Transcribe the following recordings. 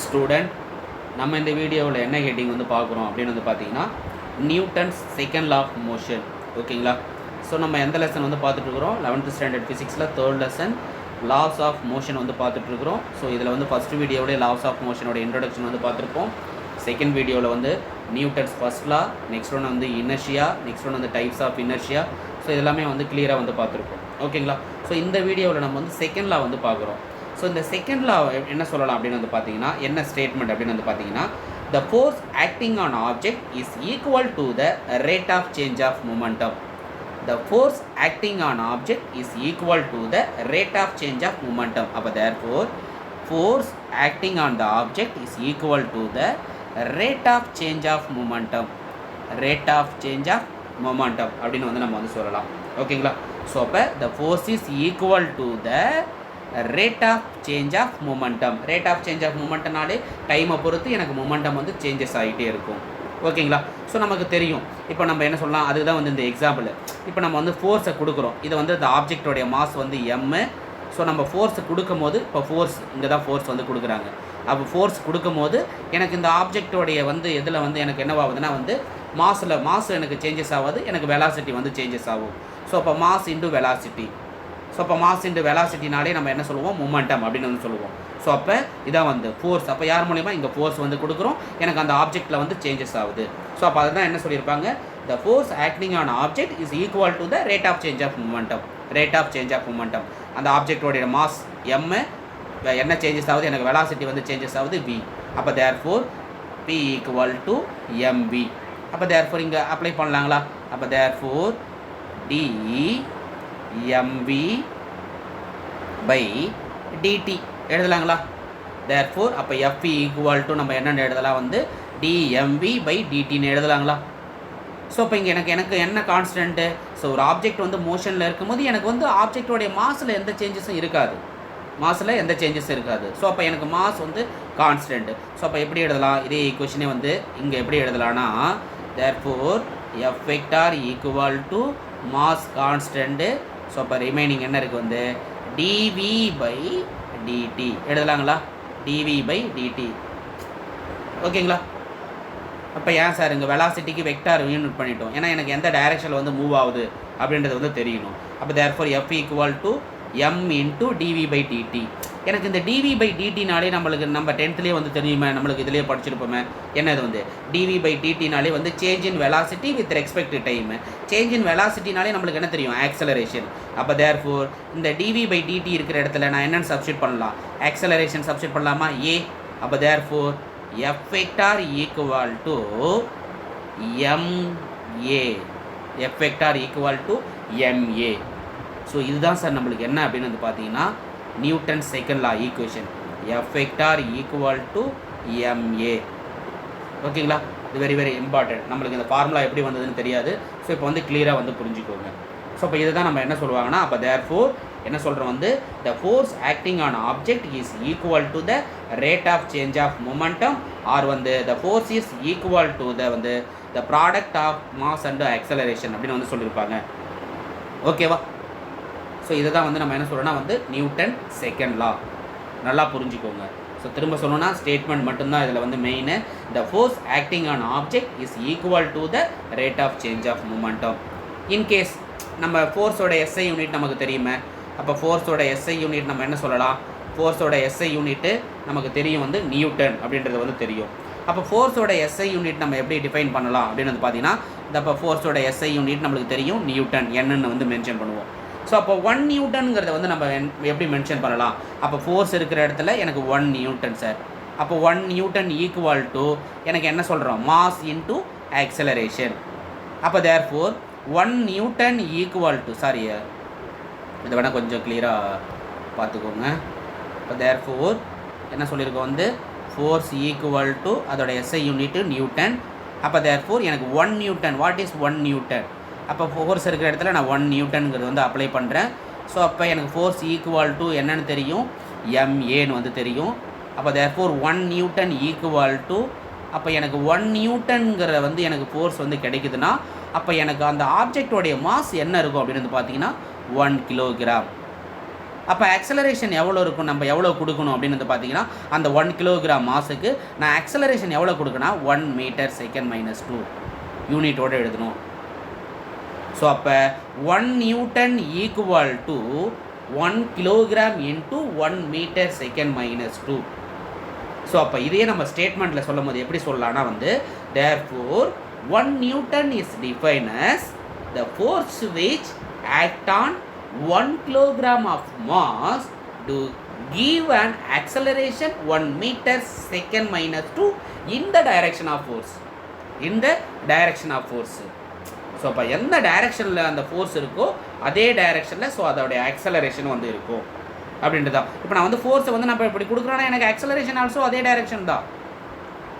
Student நம்ம இந்த வீடியோவில் என்ன ஹெட்டிங் வந்து பார்க்குறோம் அப்படின்னு வந்து பார்த்தீங்கன்னா Newton's second law of motion. ஓகேங்களா? ஸோ நம்ம எந்த லெசன் வந்து பார்த்துட்ருக்குறோம்? 11th ஸ்டாண்டர்ட் ஃபிசிக்ஸில் 3rd lesson loss of motion வந்து பார்த்துட்ருக்குறோம். ஸோ இதில் வந்து ஃபஸ்ட் வீடியோவிலே லாஸ் ஆஃப் மோஷனோட இன்ட்ரொடக்ஷன் வந்து பார்த்துருப்போம். செகண்ட் வீடியோவில் வந்து நியூட்டன்ஸ் ஃபர்ஸ்ட் லா, நெக்ஸ்ட் ஒன் வந்து இனர்ஷியா, நெக்ஸ்ட் ஒன் வந்து டைப்ஸ் ஆஃப் இனர்ஷியா. ஸோ இதெல்லாமே வந்து கிளியராக வந்து பார்த்துருப்போம். ஓகேங்களா? ஸோ இந்த வீடியோவில் நம்ம வந்து செகண்ட் லா வந்து பார்க்குறோம். ஸோ இந்த செகண்ட் லா என்ன சொல்லலாம் அப்படின்னு வந்து பார்த்தீங்கன்னா, என்ன ஸ்டேட்மெண்ட் அப்படின்னு வந்து பார்த்தீங்கன்னா, the force acting on object is equal to the rate of change of momentum. The force acting on object is equal to the rate of change of momentum. அப்போ therefore force acting on the object is equal to the rate of change of momentum. Rate of change of momentum அப்படின்னு வந்து நம்ம வந்து சொல்லலாம். ஓகேங்களா? So அப்போ the force is equal to the rate of change of momentum. Rate of change of மொமெண்டம்னாலே டைமை பொறுத்து எனக்கு மொமெண்டம் வந்து சேஞ்சஸ் ஆகிட்டே இருக்கும். ஓகேங்களா? ஸோ நமக்கு தெரியும். இப்போ நம்ம என்ன சொல்லலாம், அதுதான் வந்து இந்த எக்ஸாம்பிள். இப்போ நம்ம வந்து ஃபோர்ஸை கொடுக்குறோம். இது வந்து இந்த ஆப்ஜெக்டோடைய மாஸ் வந்து எம்மு. ஸோ நம்ம ஃபோர்ஸை கொடுக்கும் போது, இப்போ ஃபோர்ஸ் இங்கே தான் ஃபோர்ஸ் வந்து கொடுக்குறாங்க. அப்போ ஃபோர்ஸ் கொடுக்கும் போது எனக்கு இந்த ஆப்ஜெக்டோடைய வந்து எதில் வந்து எனக்கு என்னவாகுதுன்னா வந்து மாஸ் எனக்கு சேஞ்சஸ் ஆகாது, எனக்கு வெலாசிட்டி வந்து சேஞ்சஸ் ஆகும். ஸோ அப்போ மாஸ் இன்டு வெலாசிட்டி. ஸோ அப்போ மாஸ் இன்டு வெலாசிட்டினாலே நம்ம என்ன சொல்லுவோம், மொமெண்டம் அப்படின்னு வந்து சொல்லுவோம். ஸோ அப்போ இதான் வந்து ஃபோர்ஸ். அப்போ யார் மூலிமா இங்கே ஃபோர்ஸ் வந்து கொடுக்குறோம், எனக்கு அந்த ஆப்ஜெக்டில் வந்து சேஞ்சஸ் ஆகுது. ஸோ அப்போ அதுதான் என்ன சொல்லியிருப்பாங்க, the force acting on object is equal to the rate of change of momentum. Rate of change of momentum, அந்த ஆப்ஜெக்டோடைய மாஸ் எம்மு, என்ன சேஞ்சஸ் ஆகுது, எனக்கு வெலாசிட்டி வந்து சேஞ்சஸ் ஆகுது வி. அப்போ therefore P equal to M V. அப்போ தேர்ஃபோர் இங்கே அப்ளை பண்ணலாங்களா? அப்போ தேர்ஃபோர் டி mv by dt எழுதலாங்களா? therefore அப்போ f equal to நம்ம என்னென்னு எழுதலாம் வந்து dmv by dt ன்னு எழுதலாங்களா? ஸோ இப்போ இங்கே எனக்கு என்ன கான்ஸ்டன்ட்டு? ஸோ ஒரு ஆப்ஜெக்ட் வந்து மோஷனில் இருக்கும்போது எனக்கு வந்து ஆப்ஜெக்டோடைய மாஸில் எந்த சேஞ்சஸும் இருக்காது. மாஸில் எந்த சேஞ்சஸும் இருக்காது. ஸோ அப்போ எனக்கு மாஸ் வந்து கான்ஸ்டன்ட்டு. ஸோ அப்போ எப்படி எழுதலாம்? இதே ஈக்குவேஷனே வந்து இங்கே எப்படி எழுதலாம்னா, therefore f vector equal to mass constant. So அப்போ ரிமைனிங் என்ன இருக்குது வந்து dv by dt எழுதலாங்களா? dv by dt. ஓகேங்களா? அப்போ ஏன் சார் இங்கே வெலாசிட்டிக்கு வெக்டார் யூனிட் பண்ணிட்டோம், ஏன்னா எனக்கு எந்த டைரெக்ஷனில் வந்து மூவ் ஆகுது அப்படின்றது வந்து தெரியணும். அப்போ therefore f equal to m into dv by dt. எனக்கு இந்த dv by dtனாலே நம்மளுக்கு நம்ம 10th வந்து தெரியுமே, நம்மளுக்கு இதிலே படிச்சிருப்போமே, என்னது வந்து dv by dtனாலே வந்து change in velocity with respect time. Change in வெலாசிட்டினாலே நம்மளுக்கு என்ன தெரியும், ஆக்சலரேஷன். அப்போ தேர்ஃபோர் இந்த dv by dt இருக்கிற இடத்துல நான் என்னென்னு சப்ஸ்டியூட் பண்ணலாம், ஆக்சலரேஷன் சப்ஸ்டியூட் பண்ணலாமா, ஏ. அப்போ therefore f vector equal to ma. f vector equal to ma. So இதுதான் சார் நம்மளுக்கு என்ன அப்படின்னு வந்து பார்த்தீங்கன்னா Newton second law equation. f vector equal to ma. ஓகேங்களா? இது வெரி வெரி இம்பார்ட்டன்ட். நம்மளுக்கு இந்த ஃபார்முலா எப்படி வந்ததுன்னு தெரியாது. ஸோ இப்போ வந்து கிளியராக வந்து புரிஞ்சுக்கோங்க. ஸோ இப்போ இதை தான் நம்ம என்ன சொல்லுவாங்கன்னா, அப்போ தேர்ஃபோர் என்ன சொல்கிறோம் வந்து the force acting on object is equal to the rate of change of momentum, or வந்து the force is equal to the வந்து the product of mass and acceleration அப்படின்னு வந்து சொல்லியிருப்பாங்க. ஓகேவா? ஸோ இதை தான் வந்து நம்ம என்ன சொல்கிறோன்னா வந்து நியூட்டன் செகண்ட் லா. நல்லா புரிஞ்சுக்கோங்க. ஸோ திரும்ப சொல்லணும்னா ஸ்டேட்மெண்ட் மட்டும்தான் இதில் வந்து main. The force acting on object is equal to the rate of change of momentum. In case நம்ம ஃபோர்ஸோட எஸ்ஐ யூனிட் நமக்கு தெரியுமே, அப்போ ஃபோர்ஸோட எஸ்ஐ யூனிட் நம்ம என்ன சொல்லலாம், ஃபோர்ஸோட எஸ்ஐ யூனிட்டு நமக்கு தெரியும் வந்து நியூட்டன் அப்படின்றது வந்து தெரியும். அப்போ ஃபோர்ஸோட எஸ்ஐ யூனிட் நம்ம எப்படி டிஃபைன் பண்ணலாம் அப்படின்னு வந்து பார்த்தீங்கன்னா, இந்த இப்போ ஃபோர்ஸோட எஸ்ஐ யூனிட் நம்மளுக்கு தெரியும் நியூட்டன், என்னன்னு வந்து மென்ஷன் பண்ணுவோம். ஸோ அப்போ 1 நியூட்டனுங்கிறத வந்து நம்ம எப்படி மென்ஷன் பண்ணலாம், அப்போ ஃபோர்ஸ் இருக்கிற இடத்துல எனக்கு 1 நியூட்டன் சார். அப்போ 1 நியூட்டன் ஈக்குவல் டு எனக்கு என்ன சொல்கிறோம், மாஸ் இன்டு ஆக்சலரேஷன். அப்போ therefore 1 newton equal to, sorry இதை வேணால் கொஞ்சம் கிளியராக பார்த்துக்கோங்க. இப்போ தேர்ஃபோர் என்ன சொல்லியிருக்கோம் வந்து ஃபோர்ஸ் ஈக்குவல் டு அதோட எஸ்ஐ யூனிட்டு நியூட்டன். அப்போ தேர்ஃபோர் எனக்கு 1 நியூட்டன், வாட் இஸ் 1 நியூட்டன்? அப்போ ஃபோர்ஸ் இருக்கிற இடத்துல நான் 1 நியூட்டனுங்கிறது வந்து அப்ளை பண்ணுறேன். ஸோ அப்போ எனக்கு ஃபோர்ஸ் ஈக்குவல் டு என்னென்னு தெரியும், எம்ஏன்னு வந்து தெரியும். அப்போ தேர்ஃபோர் 1 நியூட்டன் ஈக்குவல் டு, அப்போ எனக்கு 1 நியூட்டனுங்கிற வந்து எனக்கு ஃபோர்ஸ் வந்து கிடைக்குதுன்னா, அப்போ எனக்கு அந்த ஆப்ஜெக்டோடைய மாஸ் என்ன இருக்கும் அப்படின்னு வந்து பார்த்தீங்கன்னா 1 கிலோகிராம். அப்போ ஆக்சலரேஷன் எவ்வளோ இருக்கும், நம்ம எவ்வளோ கொடுக்கணும் அப்படின்னு வந்து பார்த்தீங்கன்னா அந்த 1 கிலோகிராம் மாஸுக்கு நான் ஆக்சலரேஷன் எவ்வளோ கொடுக்கணும், 1 மீட்டர் செகண்ட் மைனஸ் 2 யூனிட்டோடு எழுதணும். ஸோ அப்போ 1 newton equal to 1 kilogram into 1 metre second minus 2. So அப்போ இதையே நம்ம ஸ்டேட்மெண்ட்டில் சொல்லும் போது எப்படி சொல்லலாம்னா வந்து therefore 1 Newton is defined as the force which act on 1 kilogram of mass to give an acceleration 1 meter second minus 2 in the direction of force. In the direction of force. So அப்போ எந்த டைரெக்ஷனில் அந்த force இருக்கோ அதே டைரெக்ஷனில் so அதோடைய acceleration வந்து இருக்கும் அப்படின்ட்டு தான். இப்போ நான் வந்து ஃபோர்ஸை வந்து நம்ம இப்படி கொடுக்குறோன்னா எனக்கு ஆக்சலரேஷன் ஆல்சோ அதே டைரெக்ஷன் தான்.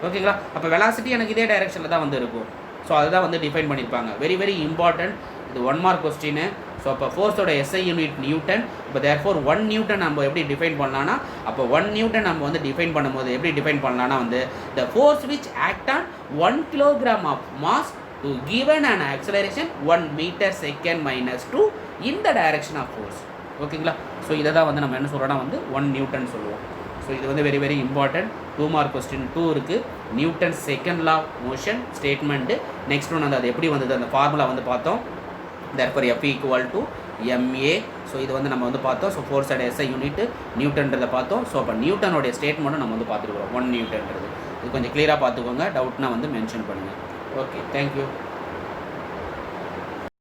ஓகேங்களா? அப்போ வெலாசிட்டி எனக்கு இதே டைரெக்ஷனில் தான் வந்து இருக்கும். ஸோ அதுதான் வந்து டிஃபைன் பண்ணியிருப்பாங்க. Very very important. இது 1 மார்க் கொஸ்டின். ஸோ அப்போ ஃபோர்ஸோட SI யூனிட் நியூட்டன். இப்போ தேர்ஃபோர் 1 நியூட்டன் நம்ம எப்படி டிஃபைன் பண்ணலாம்னா, அப்போ 1 நியூட்டன் நம்ம வந்து டிஃபைன் பண்ணும்போது எப்படி டிஃபைன் பண்ணலாம்னா வந்து the force which act on 1 kilogram of mass to given an acceleration 1 metre second minus 2 in the direction of force. ஓகேங்களா? ஸோ இதை தான் வந்து நம்ம என்ன சொல்கிறோன்னா வந்து 1 நியூட்டன் சொல்லுவோம். ஸோ இது வந்து very very important. 2 mark question 2 இருக்குது. Newton second law of motion statement. Next ஒன்று வந்து அது எப்படி வந்தது அந்த ஃபார்முலா வந்து பார்த்தோம். therefore F equal to ma. So இது வந்து நம்ம வந்து பார்த்தோம். ஸோ ஃபோர்ஸோட SI யூனிட் நியூட்டன்றதை பார்த்தோம். ஸோ அப்போ நியூட்டனோடைய ஸ்டேட்மெண்ட்டும் நம்ம வந்து பார்த்துருக்குறோம். 1 நியூட்டன்றது இது கொஞ்சம் கிளியராக பார்த்துக்கோங்க. டவுட்னா வந்து மென்ஷன் பண்ணுங்கள். Okay, thank you.